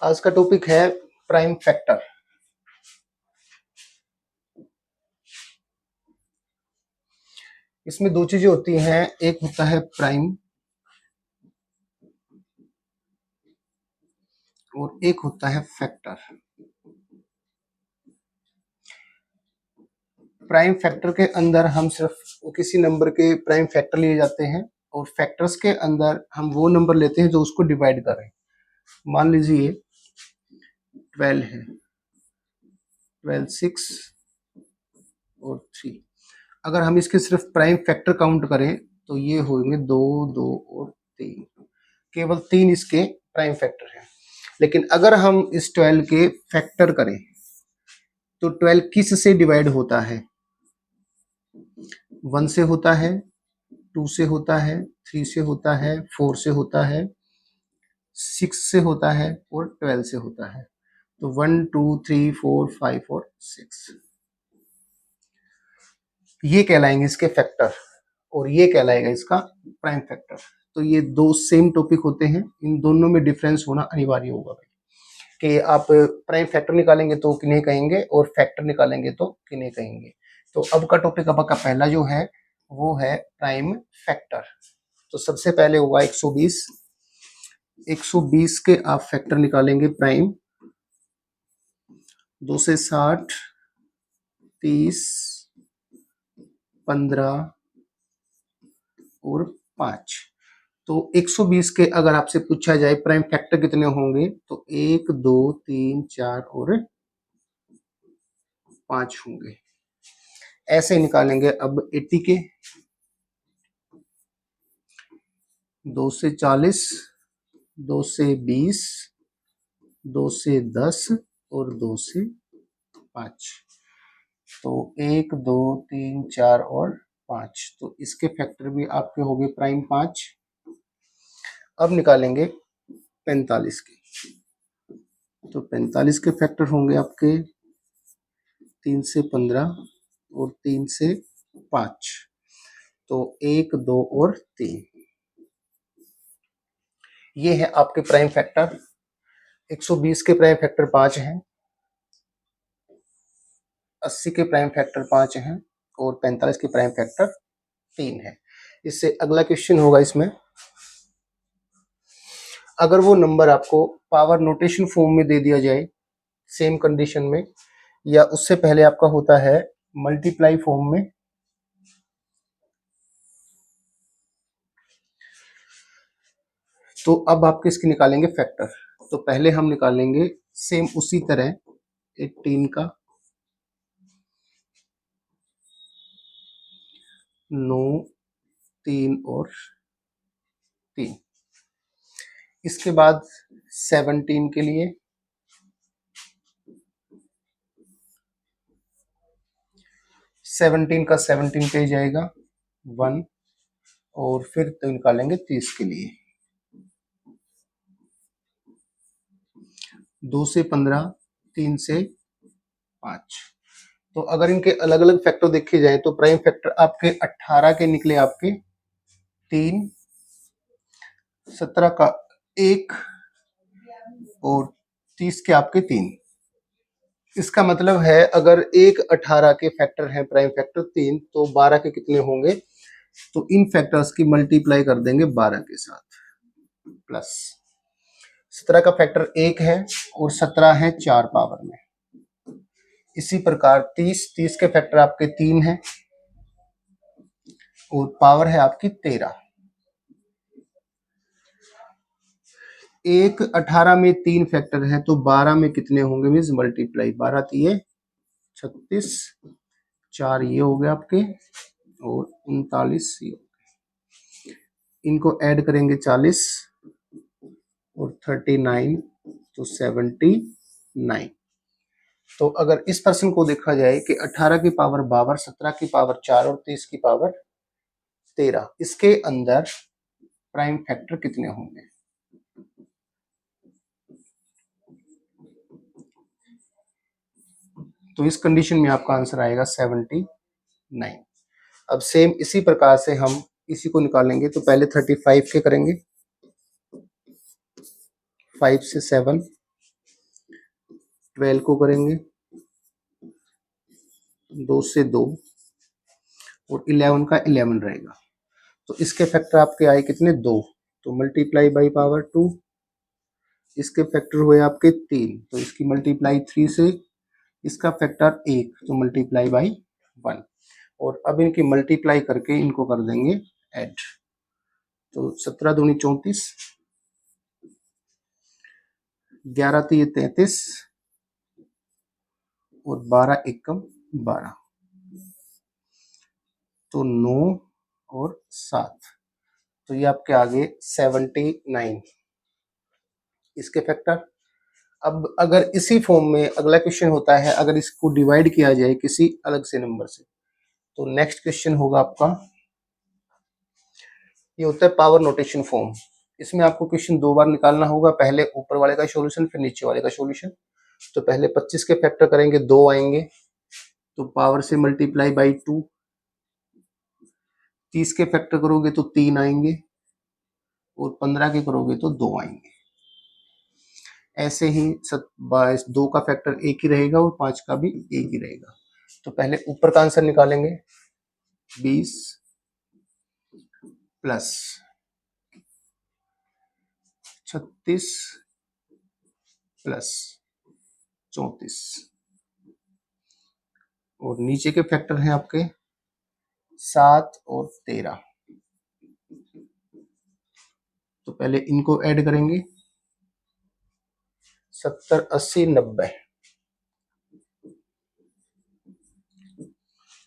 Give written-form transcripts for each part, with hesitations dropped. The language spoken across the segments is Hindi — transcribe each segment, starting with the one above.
आज का टॉपिक है प्राइम फैक्टर। इसमें दो चीजें होती हैं, एक होता है प्राइम और एक होता है फैक्टर। प्राइम फैक्टर के अंदर हम सिर्फ किसी नंबर के प्राइम फैक्टर लिए जाते हैं और फैक्टर्स के अंदर हम वो नंबर लेते हैं जो उसको डिवाइड करें। मान लीजिए 12 है, 12 6 और 3। अगर हम इसके सिर्फ प्राइम फैक्टर काउंट करें तो ये होंगे 2 2 और 3। केवल 3 इसके प्राइम फैक्टर हैं। लेकिन अगर हम इस 12 के फैक्टर करें तो 12 किस से डिवाइड होता है? 1 से होता है, 2 से होता है, 3 से होता है, 4 से होता है, 6 से होता है और 12 से होता है। तो 1 2 3 4 5 और 6 ये कहलाएंगे इसके फैक्टर और ये कहलाएगा इसका प्राइम फैक्टर। तो ये दो सेम टॉपिक होते हैं, इन दोनों में डिफरेंस होना अनिवार्य होगा भाई कि आप प्राइम फैक्टर निकालेंगे तो किन्हें कहेंगे और फैक्टर निकालेंगे तो किन्हें कहेंगे। तो अब का टॉपिक अब का पहला जो है वो है प्राइम फैक्टर। तो सबसे पहले होगा 120। 120 के आप फैक्टर निकालेंगे प्राइम। 2 से 60, 30, 15 और 5। तो 120 के अगर आपसे पूछा जाए प्राइम फैक्टर कितने होंगे तो 1 2 3 4 और 5 होंगे। ऐसे निकालेंगे अब 80 के। 2 से 40, 2 से 20, 2 से 10 और 2 से 5। तो 1 2 3 4 और 5। तो इसके फैक्टर भी आपके हो गए प्राइम 5। अब निकालेंगे 45 के। तो 45 के फैक्टर होंगे आपके 3 से 15 और 3 से 5। तो 1 2 और 3 ये है आपके प्राइम फैक्टर। 120 के प्राइम फैक्टर 5 हैं, 80 के प्राइम फैक्टर 5 हैं और 45 के प्राइम फैक्टर 3 है। इससे अगला क्वेश्चन होगा इसमें, अगर वो नंबर आपको पावर नोटेशन फॉर्म में दे दिया जाए सेम कंडीशन में, या उससे पहले आपका होता है मल्टीप्लाई फॉर्म में, तो अब आप किसकी निकालेंगे फैक्टर। तो पहले हम निकालेंगे सेम उसी तरह 18 का, 9 3 और 3। इसके बाद 17 के लिए 17 का 17 पे जाएगा 1 और फिर तो निकालेंगे 30 के लिए 2 से 15, 3 से 5। तो अगर इनके अलग अलग फैक्टर देखे जाए तो प्राइम फैक्टर आपके 18 के निकले आपके 3, 17 का 1 और 30 के आपके 3। इसका मतलब है अगर एक 18 के फैक्टर है प्राइम फैक्टर 3 तो 12 के कितने होंगे? तो इन फैक्टर्स की मल्टीप्लाई कर देंगे 12 के साथ प्लस 17 का फैक्टर 1 है और 17 है 4 पावर में। इसी प्रकार 30 के फैक्टर आपके 3 है और पावर है आपकी 13। एक 18 में 3 फैक्टर है तो 12 में कितने होंगे? मीन्स मल्टीप्लाई 12 3 36, 4 ये हो गए आपके और 39 ये। इनको ऐड करेंगे 40 और 39 तो 79। तो अगर इस पर्सन को देखा जाए कि 18 की पावर 52, 17 की पावर 4 और 30 की पावर 13, इसके अंदर प्राइम फैक्टर कितने होंगे? तो इस कंडीशन में आपका आंसर आएगा 79। अब सेम इसी प्रकार से हम इसी को निकालेंगे। तो पहले 35 के करेंगे, 5 से 7, 12 को करेंगे 2 से 2 और 11 का 11 रहेगा, तो इसके फैक्टर आपके आए कितने 2, तो मल्टीप्लाई बाई पावर 2। इसके फैक्टर हुए आपके 3, तो इसकी मल्टीप्लाई 3 से, इसका फैक्टर 1, तो मल्टीप्लाई बाई 1। और अब इनकी मल्टीप्लाई करके इनको कर देंगे ऐड, तो 17 दूनी 34, 11 तीय 33 और 12 एकम 12, तो 9 और 7, तो ये आपके आगे 79 इसके फैक्टर। अब अगर इसी फॉर्म में अगला क्वेश्चन होता है, अगर इसको डिवाइड किया जाए किसी अलग से नंबर से, तो नेक्स्ट क्वेश्चन होगा आपका, ये होता है पावर नोटेशन फॉर्म। इसमें आपको क्वेश्चन 2 बार निकालना होगा, पहले ऊपर वाले का सॉल्यूशन फिर नीचे वाले का सॉल्यूशन। तो पहले 25 के फैक्टर करेंगे 2 आएंगे, तो पावर से मल्टीप्लाई बाई 2। 30 के फैक्टर करोगे तो 3 आएंगे और 15 के करोगे तो 2 आएंगे। ऐसे ही 2 का फैक्टर 1 ही रहेगा और 5 का भी 1 ही रहेगा। तो पहले ऊपर का आंसर निकालेंगे, 20 प्लस 36 प्लस 34 और नीचे के फैक्टर हैं आपके 7 और 13। तो पहले इनको ऐड करेंगे, 70 80 90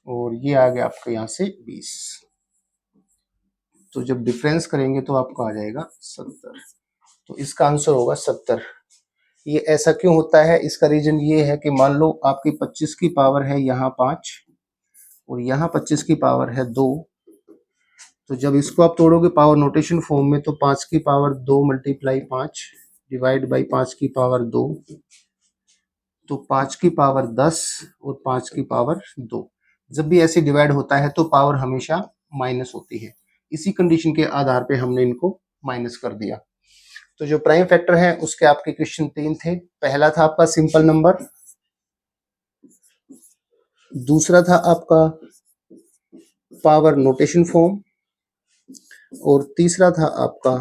और ये आ गया आपका यहाँ से 20। तो जब डिफरेंस करेंगे तो आपको आ जाएगा 70, तो इसका आंसर होगा 70। ये ऐसा क्यों होता है, इसका रीजन ये है कि मान लो आपकी 25 की पावर है यहाँ 5 और यहाँ 25 की पावर है 2, तो जब इसको आप तोड़ोगे पावर नोटेशन फॉर्म में, तो 5 की पावर 2 मल्टीप्लाई 5 डिवाइड बाई 5 की पावर 2, तो 5 की पावर 10 और 5 की पावर 2। जब भी ऐसे डिवाइड होता है तो पावर हमेशा माइनस होती है। इसी कंडीशन के आधार पे हमने इनको माइनस कर दिया। तो जो प्राइम फैक्टर है उसके आपके क्वेश्चन 3 थे। पहला था आपका सिंपल नंबर, दूसरा था आपका पावर नोटेशन फॉर्म और तीसरा था आपका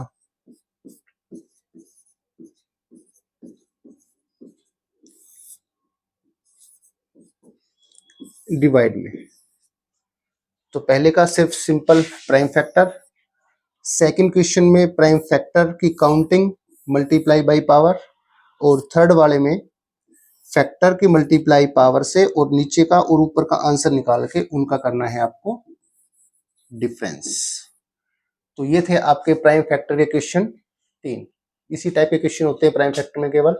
डिवाइड में। तो पहले का सिर्फ simple prime factor, second question में प्राइम फैक्टर की काउंटिंग मल्टीप्लाई बाय पावर, और थर्ड वाले में फैक्टर की मल्टीप्लाई पावर से और नीचे का और ऊपर का आंसर निकाल के उनका करना है आपको डिफरेंस। तो ये थे आपके प्राइम फैक्टर के क्वेश्चन 3। इसी टाइप के क्वेश्चन होते हैं प्राइम फैक्टर में केवल।